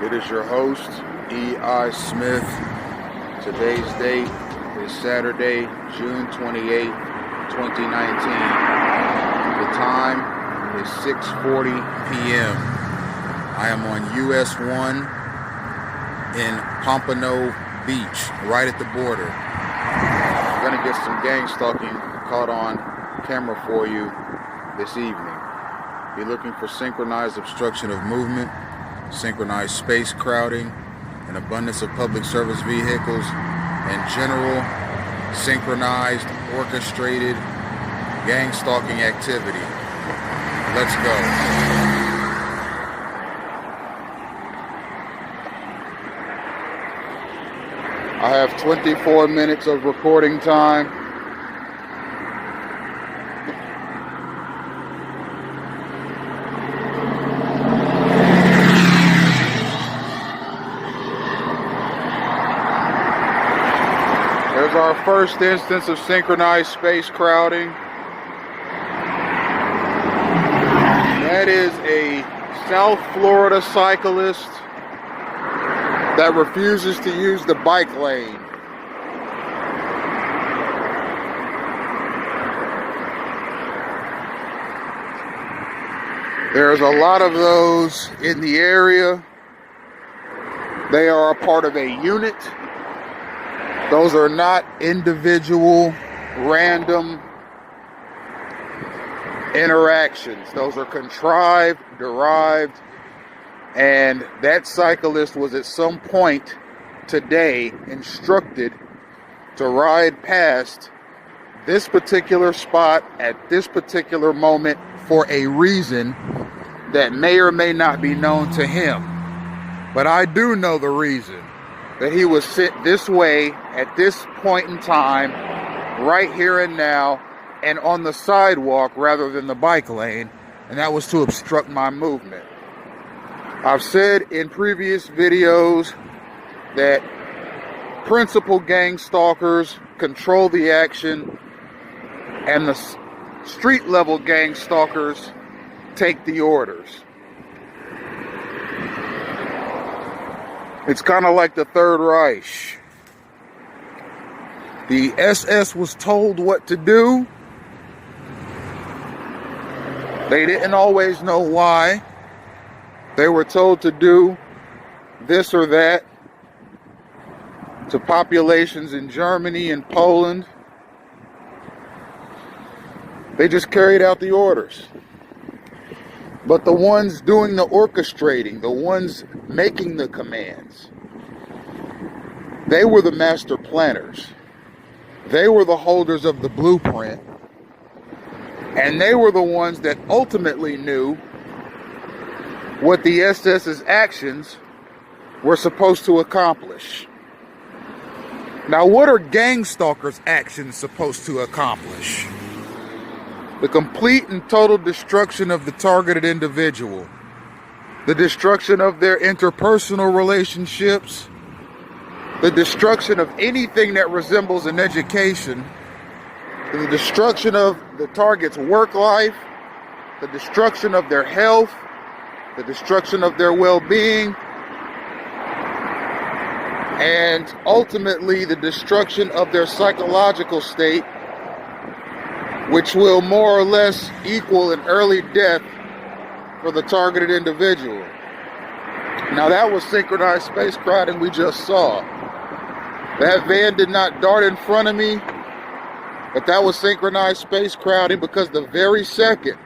It is your host, E.I. Smith. Today's date is Saturday, June 28, 2019. The time is 6:40 p.m. I am on US 1 in Pompano Beach, right at the border. I'm going to get some gang stalking caught on camera for you this evening. Be looking for synchronized obstruction of movement, synchronized space crowding, an abundance of public service vehicles, and general synchronized, orchestrated gang stalking activity. Let's go. I have 24 minutes of recording time. There's our first instance of synchronized space crowding. That is a South Florida cyclist that refuses to use the bike lane. There's a lot of those in the area. They are a part of a unit. Those are not individual, random interactions. Those are contrived, derived, and that cyclist was at some point today instructed to ride past this particular spot at this particular moment for a reason that may or may not be known to him. But I do know the reason. That he was sent this way at this point in time, right here and now, and on the sidewalk rather than the bike lane, and that was to obstruct my movement. I've said in previous videos that principal gang stalkers control the action, and the street level gang stalkers take the orders. It's kind of like the Third Reich. The SS was told what to do. They didn't always know why. They were told to do this or that to populations in Germany and Poland. They just carried out the orders. But the ones doing the orchestrating, the ones making the commands, they were the master planners. They were the holders of the blueprint. And they were the ones that ultimately knew what the SS's actions were supposed to accomplish. Now, what are gang stalkers' actions supposed to accomplish? The complete and total destruction of the targeted individual, the destruction of their interpersonal relationships, the destruction of anything that resembles an education, the destruction of the target's work life, the destruction of their health, the destruction of their well-being, and ultimately the destruction of their psychological state, which will more or less equal an early death for the targeted individual. Now that was synchronized space crowding we just saw. That van did not dart in front of me, but that was synchronized space crowding because the very second,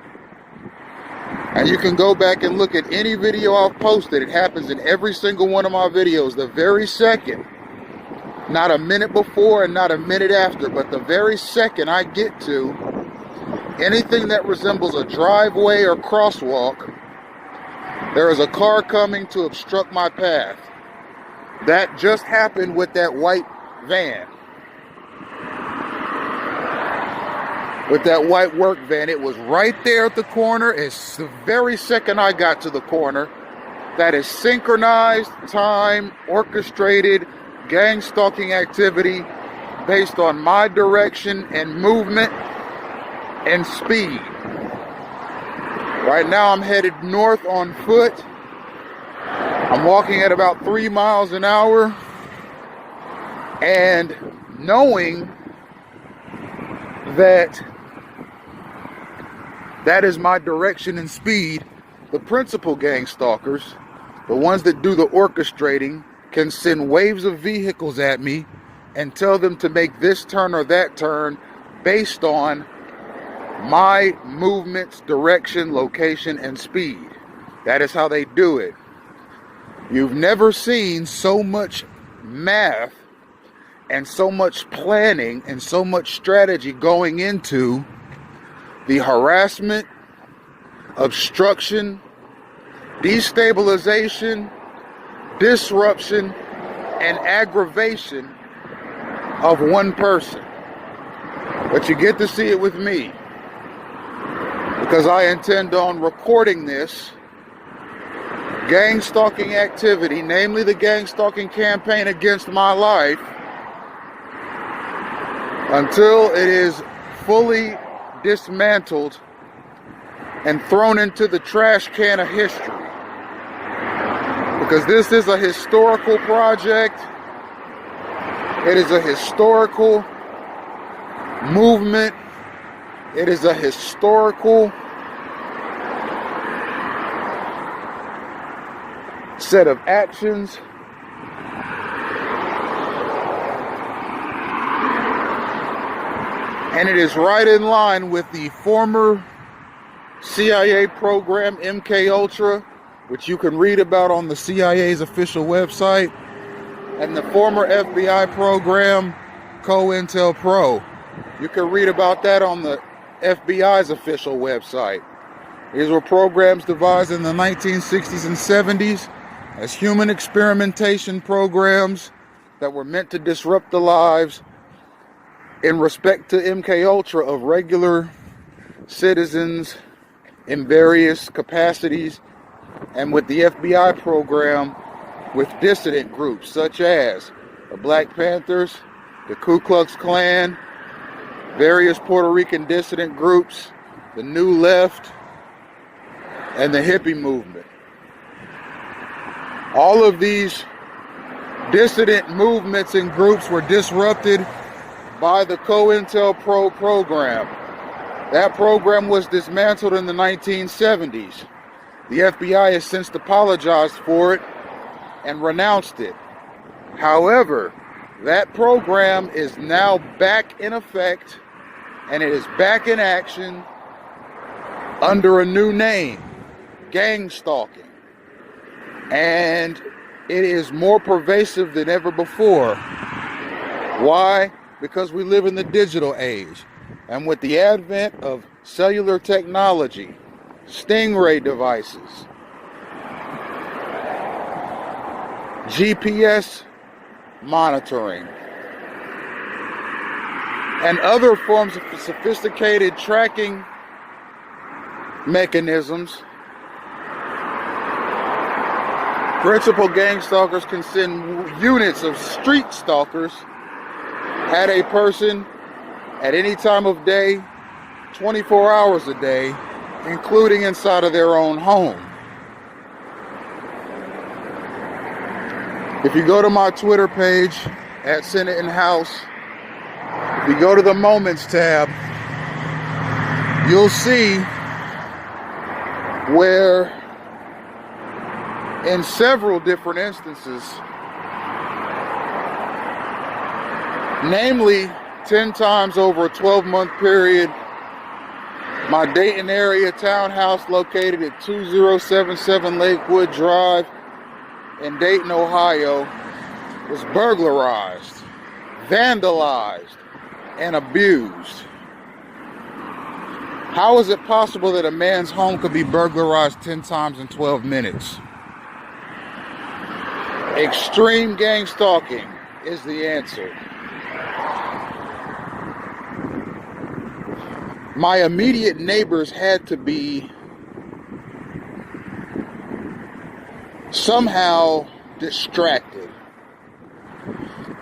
and you can go back and look at any video I've posted, it happens in every single one of my videos, the very second, not a minute before and not a minute after, but the very second I get to anything that resembles a driveway or crosswalk, there is a car coming to obstruct my path. That just happened with that white van. With that white work van, it was right there at the corner. It's the very second I got to the corner. That is synchronized, time, orchestrated gang stalking activity based on my direction and movement and speed. Right now I'm headed north on foot. I'm walking at about 3 miles an hour, and knowing that that is my direction and speed, the principal gang stalkers, the ones that do the orchestrating, can send waves of vehicles at me and tell them to make this turn or that turn based on my movements, direction, location, and speed. That is how they do it. You've never seen so much math and so much planning and so much strategy going into the harassment, obstruction, destabilization, disruption, and aggravation of one person. But you get to see it with me, because I intend on recording this gang stalking activity, namely the gang stalking campaign against my life, until it is fully dismantled and thrown into the trash can of history. Because this is a historical project. It is a historical movement. It is a historical set of actions. And it is right in line with the former CIA program, MK Ultra, which you can read about on the CIA's official website, and the former FBI program, COINTELPRO. You can read about that on the FBI's official website. These were programs devised in the 1960s and 70s as human experimentation programs that were meant to disrupt the lives in respect to MK Ultra of regular citizens in various capacities, and with the FBI program with dissident groups such as the Black Panthers, the Ku Klux Klan, various Puerto Rican dissident groups, the New Left, and the hippie movement. All of these dissident movements and groups were disrupted by the COINTELPRO program. That program was dismantled in the 1970s. The FBI has since apologized for it and renounced it. However, that program is now back in effect, and it is back in action under a new name, gang-stalking. And it is more pervasive than ever before. Why? Because we live in the digital age. And with the advent of cellular technology, stingray devices, GPS monitoring, and other forms of sophisticated tracking mechanisms, principal gang stalkers can send units of street stalkers at a person at any time of day, 24 hours a day, including inside of their own home. If you go to my Twitter page at Senate and House, if you go to the Moments tab, you'll see where in several different instances, namely 10 times over a 12-month period, my Dayton area townhouse located at 2077 Lakewood Drive in Dayton, Ohio, was burglarized, vandalized, and abused. How is it possible that a man's home could be burglarized 10 times in 12 minutes? Extreme gang stalking is the answer. My immediate neighbors had to be somehow distracted.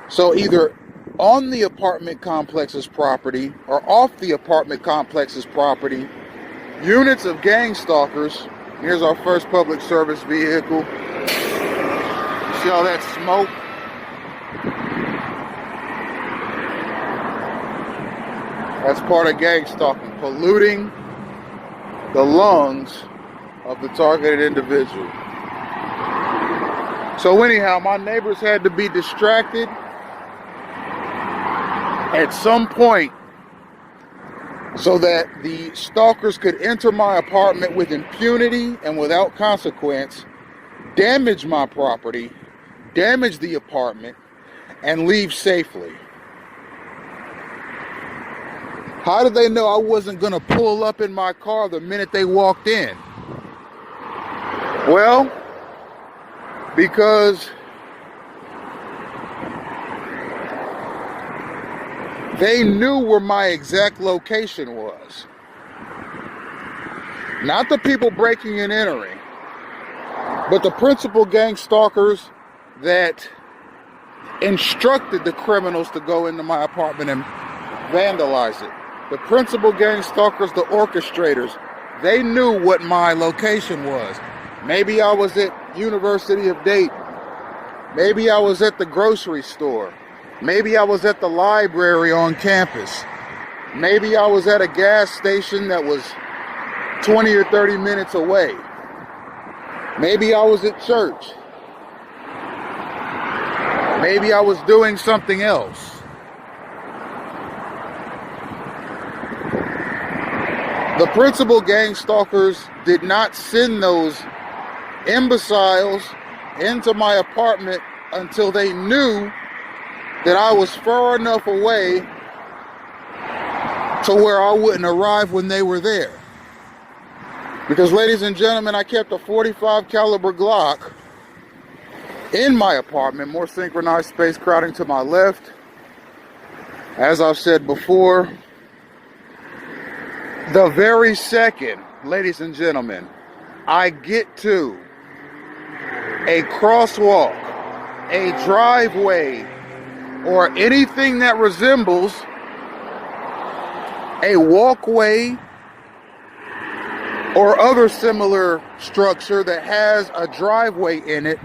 So either on the apartment complex's property or off the apartment complex's property, units of gang stalkers, here's our first public service vehicle, See all that smoke? That's part of gang stalking, polluting the lungs of the targeted individual. So anyhow, my neighbors had to be distracted at some point so that the stalkers could enter my apartment with impunity and without consequence, damage my property, damage the apartment, and leave safely. How did they know I wasn't going to pull up in my car the minute they walked in? Well, because they knew where my exact location was. Not the people breaking and entering, but the principal gang stalkers that instructed the criminals to go into my apartment and vandalize it. The principal gang stalkers, the orchestrators, they knew what my location was. Maybe I was at University of Dayton. Maybe I was at the grocery store. Maybe I was at the library on campus. Maybe I was at a gas station that was 20 or 30 minutes away. Maybe I was at church. Maybe I was doing something else. The principal gang stalkers did not send those imbeciles into my apartment until they knew that I was far enough away to where I wouldn't arrive when they were there. Because, ladies and gentlemen, I kept a 45 caliber Glock in my apartment, more synchronized space crowding to my left. As I've said before, the very second, ladies and gentlemen, I get to a crosswalk, a driveway, or anything that resembles a walkway or other similar structure that has a driveway in it,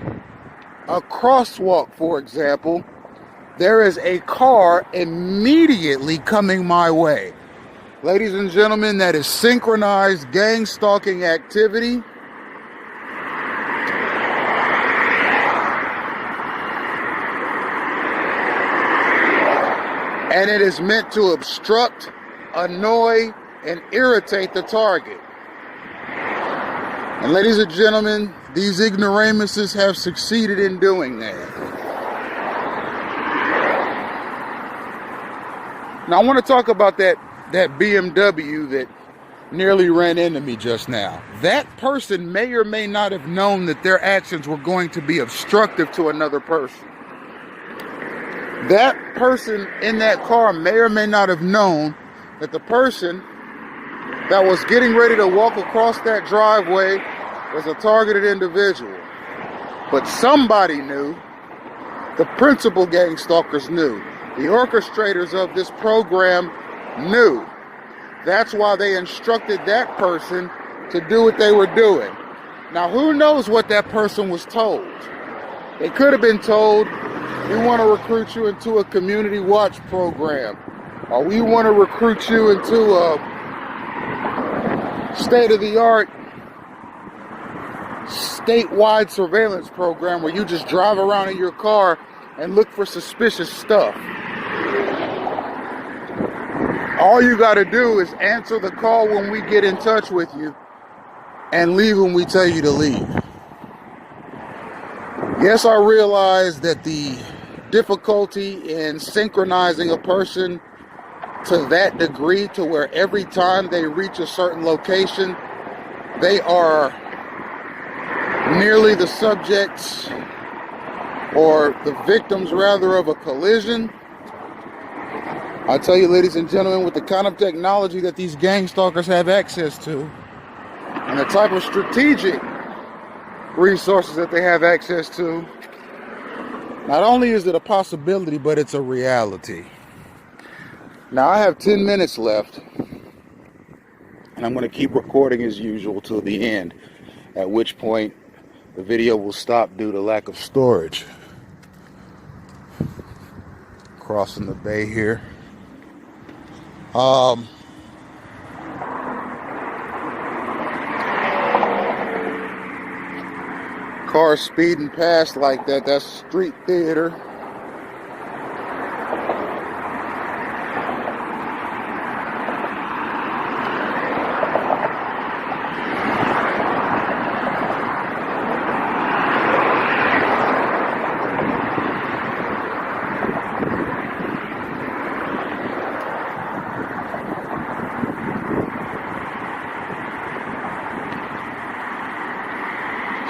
a crosswalk, for example, there is a car immediately coming my way. Ladies and gentlemen, that is synchronized gang stalking activity. And it is meant to obstruct, annoy, and irritate the target. And ladies and gentlemen, these ignoramuses have succeeded in doing that. Now I want to talk about that BMW that nearly ran into me just now. That person may or may not have known that their actions were going to be obstructive to another person. That person in that car may or may not have known that the person that was getting ready to walk across that driveway was a targeted individual. But somebody knew. The principal gang stalkers knew. The orchestrators of this program knew. That's why they instructed that person to do what they were doing. Now, who knows what that person was told? They could have been told, we want to recruit you into a community watch program, or we want to recruit you into a state-of-the-art statewide surveillance program where you just drive around in your car and look for suspicious stuff. All you got to do is answer the call when we get in touch with you and leave when we tell you to leave. Yes, I realize that the difficulty in synchronizing a person to that degree to where every time they reach a certain location, they are nearly the subjects or the victims rather of a collision. I tell you, ladies and gentlemen, with the kind of technology that these gang stalkers have access to and the type of strategic resources that they have access to, not only is it a possibility, but it's a reality. Now, I have 10 minutes left, and I'm going to keep recording as usual till the end, at which point the video will stop due to lack of storage. Crossing the bay here. Cars speeding past like that, that's street theater.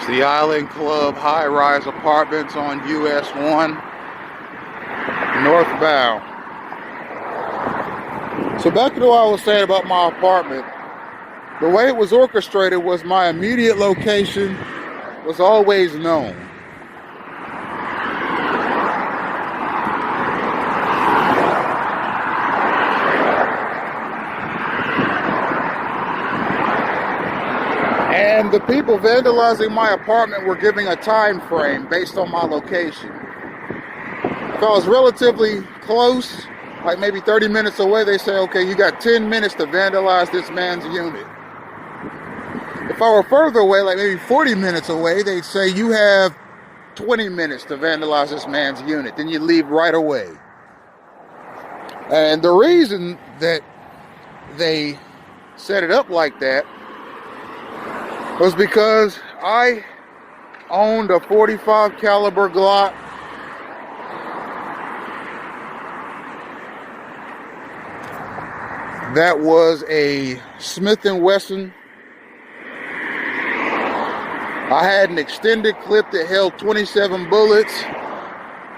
The Island Club high-rise apartments on US 1 northbound. So back to what I was saying about my apartment. The way it was orchestrated was my immediate location was always known. And the people vandalizing my apartment were giving a time frame based on my location. If I was relatively close, like maybe 30 minutes away, they say, okay, you got 10 minutes to vandalize this man's unit. If I were further away, like maybe 40 minutes away, they'd say you have 20 minutes to vandalize this man's unit. Then you leave right away. And the reason that they set it up like that was because I owned a .45 caliber Glock. That was a Smith & Wesson. I had an extended clip that held 27 bullets,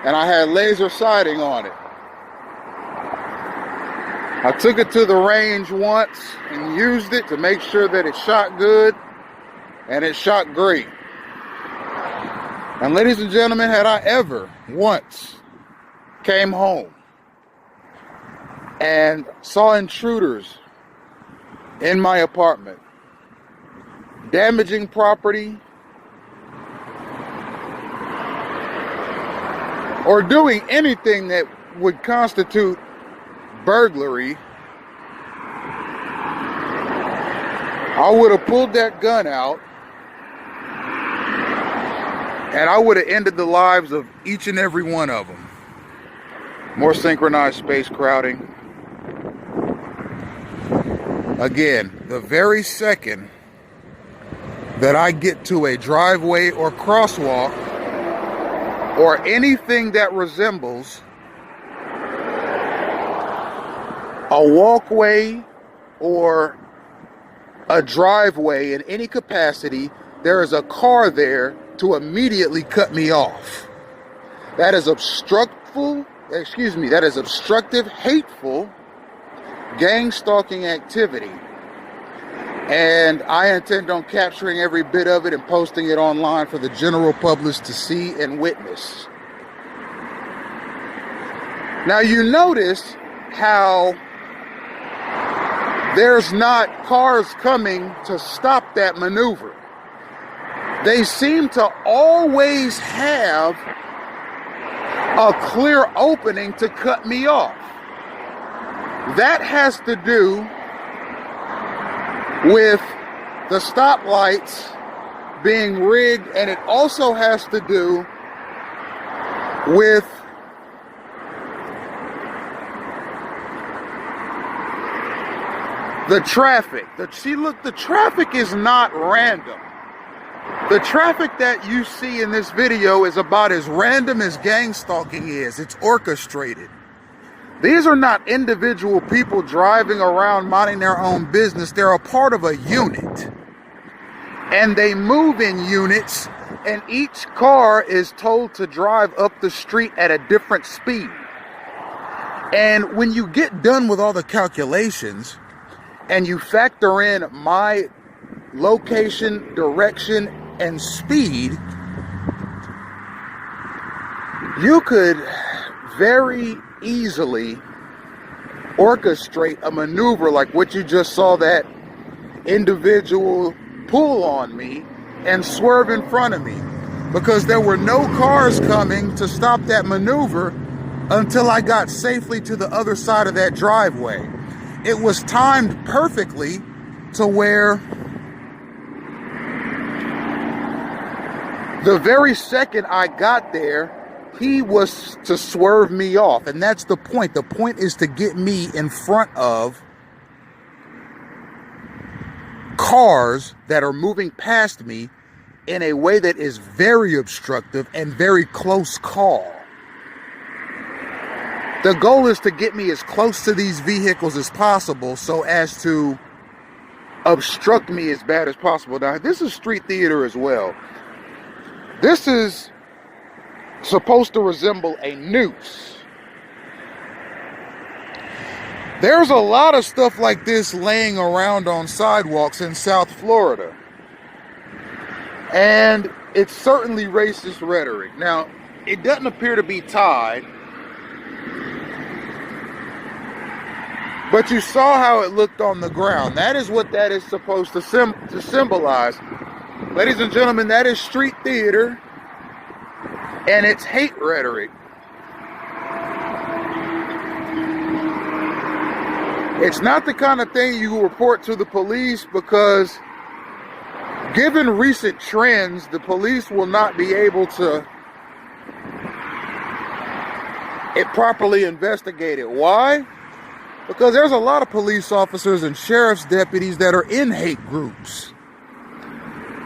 and I had laser sighting on it. I took it to the range once and used it to make sure that it shot good. And it shot great. And ladies and gentlemen, had I ever once came home and saw intruders in my apartment, damaging property, or doing anything that would constitute burglary, I would have pulled that gun out and I would have ended the lives of each and every one of them. More synchronized space crowding. Again, the very second that I get to a driveway or crosswalk or anything that resembles a walkway or a driveway in any capacity, there is a car there to immediately cut me off. That is obstructive, hateful, gang-stalking activity. And I intend on capturing every bit of it and posting it online for the general public to see and witness. Now you notice how there's not cars coming to stop that maneuver. They seem to always have a clear opening to cut me off. That has to do with the stoplights being rigged, and it also has to do with the traffic. The traffic is not random. The traffic that you see in this video is about as random as gang stalking is. It's orchestrated. These are not individual people driving around minding their own business. They're a part of a unit. And they move in units, and each car is told to drive up the street at a different speed. And when you get done with all the calculations, and you factor in my location, direction, and speed, you could very easily orchestrate a maneuver like what you just saw that individual pull on me and swerve in front of me, because there were no cars coming to stop that maneuver until I got safely to the other side of that driveway. It was timed perfectly to where the very second I got there, he was to swerve me off. And that's the point. The point is to get me in front of cars that are moving past me in a way that is very obstructive and very close call. The goal is to get me as close to these vehicles as possible so as to obstruct me as bad as possible. Now, this is street theater as well. This is supposed to resemble a noose. There's a lot of stuff like this laying around on sidewalks in South Florida. And it's certainly racist rhetoric. Now, it doesn't appear to be tied, but you saw how it looked on the ground. That is what that is supposed to symbolize. Ladies and gentlemen, that is street theater, and it's hate rhetoric. It's not the kind of thing you report to the police, because given recent trends, the police will not be able to properly investigate it. Why? Because there's a lot of police officers and sheriff's deputies that are in hate groups.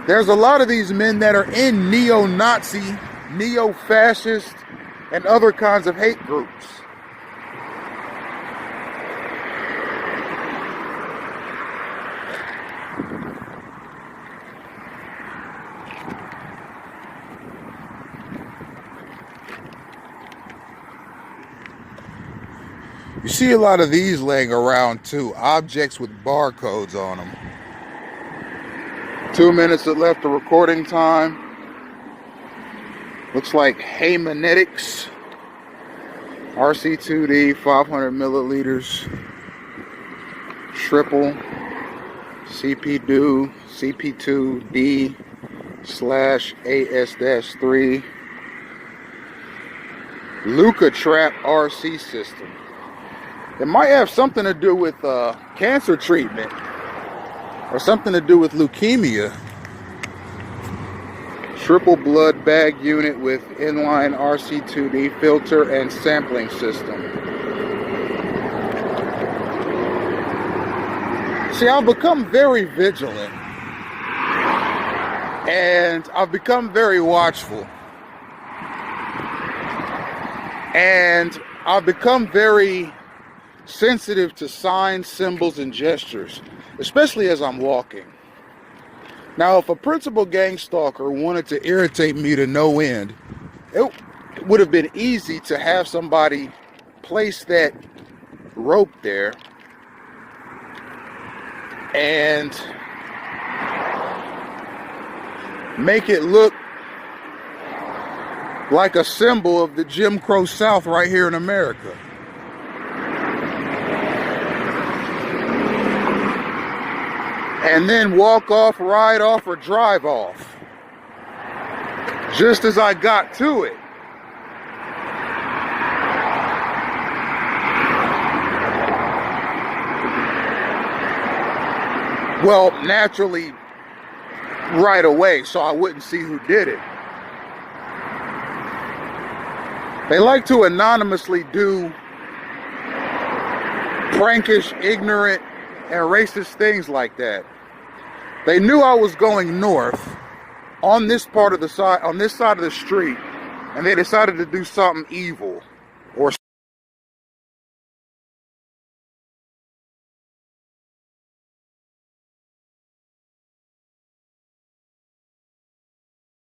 There's a lot of these men that are in neo-Nazi, neo-fascist, and other kinds of hate groups. You see a lot of these laying around too, objects with barcodes on them. 2 minutes left of recording time. Looks like Haymanetics, RC2D, 500 milliliters, triple, CP2, CP2D /AS-3, Luca Trap RC system. It might have something to do with cancer treatment or something to do with leukemia. Triple blood bag unit with inline RC2D filter and sampling system. See, I've become very vigilant and I've become very watchful. And I've become very sensitive to signs, symbols, and gestures, especially as I'm walking. Now, if a principal gang stalker wanted to irritate me to no end, it would have been easy to have somebody place that rope there and make it look like a symbol of the Jim Crow South right here in America. And then walk off, ride off, or drive off. Just as I got to it. Well, naturally, right away, so I wouldn't see who did it. They like to anonymously do prankish, ignorant, and racist things like that. They knew I was going north on this part of the side, on this side of the street, and they decided to do something evil.